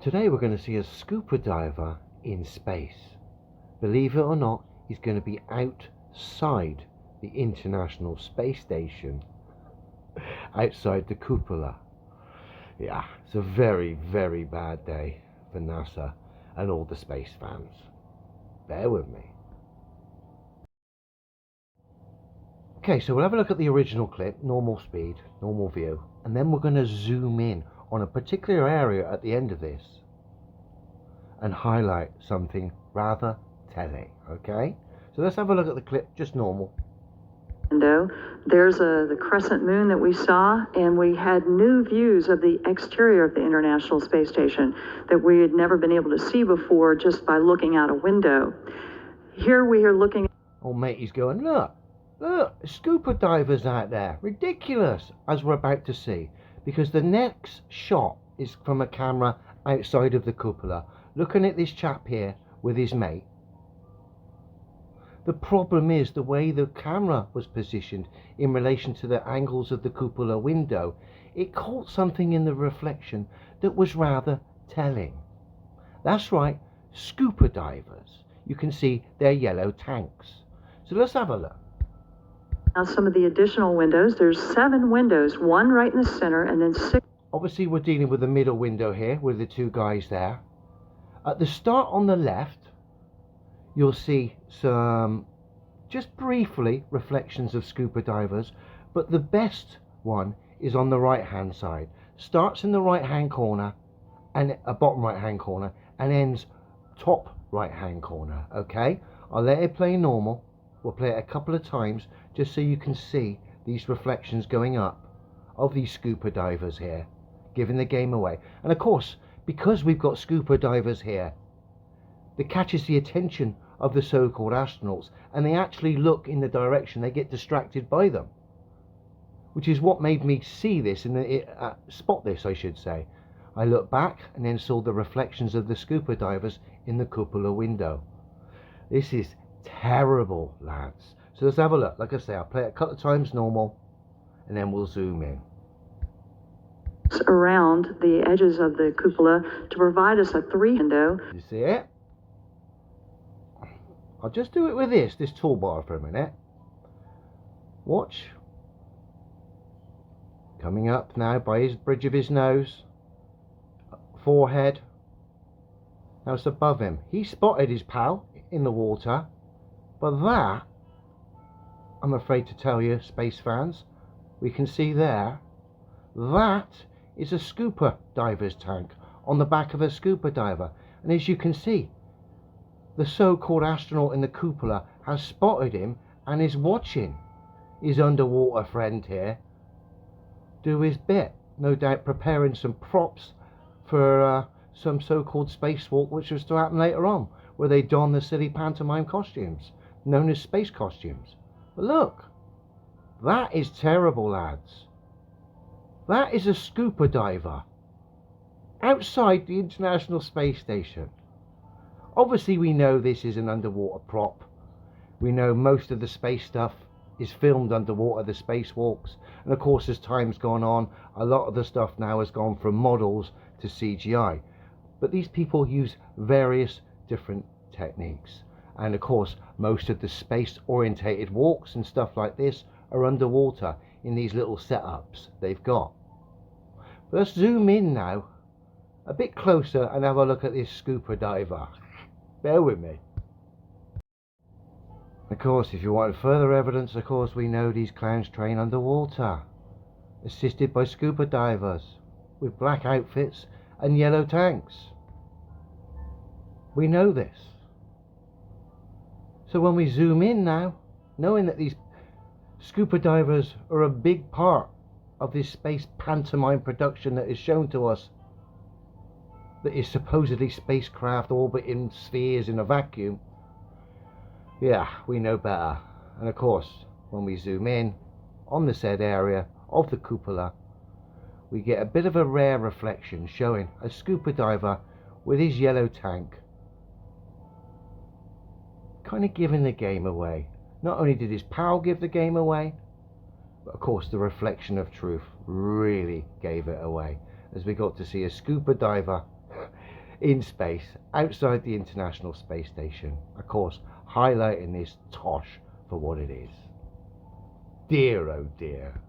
Today we're going to see a scuba diver in space. Believe it or not, he's going to be outside the International Space Station, outside the cupola. Yeah, it's a very, very bad day for NASA and all the space fans. Bear with me. Okay, so we'll have a look at the original clip, normal speed, normal view, and then we're going to zoom in on a particular area at the end of this and highlight something rather telling, okay? So let's have a look at the clip, just normal. There's the crescent moon that we saw, and we had new views of the exterior of the International Space Station that we had never been able to see before just by looking out a window. Here we are looking. Old matey's going, look, scuba divers out there, ridiculous, as we're about to see, because the next shot is from a camera outside of the cupola, looking at this chap here with his mate. The problem is the way the camera was positioned in relation to the angles of the cupola window. It caught something in the reflection that was rather telling. That's right, scuba divers. You can see their yellow tanks. So let's have a look. Now some of the additional windows, there's 7 windows, one right in the center and then 6. Obviously we're dealing with the middle window here with the 2 guys there. At the start on the left, you'll see some, just briefly, reflections of scuba divers, but the best one is on the right hand side. Starts in the right hand corner, and bottom right hand corner, and ends top right hand corner. Okay, I'll let it play normal. We'll play it a couple of times just so you can see these reflections going up of these scuba divers here, giving the game away. And of course, because we've got scuba divers here, that catches the attention of the so-called astronauts, and they actually look in the direction, they get distracted by them, which is what made me see this and spot this, I should say. I looked back and then saw the reflections of the scuba divers in the cupola window. This is terrible, lads. So let's have a look. Like I say, I'll play it a couple of times normal and then we'll zoom in around the edges of the cupola to provide us a 3 window. You see it? I'll just do it with this toolbar for a minute. Watch. Coming up now by his bridge of his nose, forehead. Now it's above him. He spotted his pal in the water, but that, I'm afraid to tell you, space fans, we can see there, that is a scuba diver's tank on the back of a scuba diver. And as you can see, the so-called astronaut in the cupola has spotted him and is watching his underwater friend here do his bit. No doubt preparing some props for some so-called spacewalk which was to happen later on, where they don the silly pantomime costumes known as space costumes. But look, that is terrible, lads. That is a scuba diver outside the International Space Station. Obviously we know this is an underwater prop. We know most of the space stuff is filmed underwater, the spacewalks, and of course as time's gone on, a lot of the stuff now has gone from models to CGI. But these people use various different techniques, and of course most of the space orientated walks and stuff like this are underwater in these little setups they've got. But let's zoom in now a bit closer and have a look at this scuba diver. Bear with me. Of course, if you want further evidence, of course, we know these clowns train underwater, assisted by scuba divers with black outfits and yellow tanks. We know this. So when we zoom in now, knowing that these scuba divers are a big part of this space pantomime production that is shown to us, that is supposedly spacecraft orbiting spheres in a vacuum, yeah, we know better. And of course, when we zoom in on the said area of the cupola, we get a bit of a rare reflection showing a scuba diver with his yellow tank, kind of giving the game away. Not only did his pal give the game away, but of course the reflection of truth really gave it away, as we got to see a scuba diver in space, outside the International Space Station. Of course, highlighting this tosh for what it is. Dear, oh dear.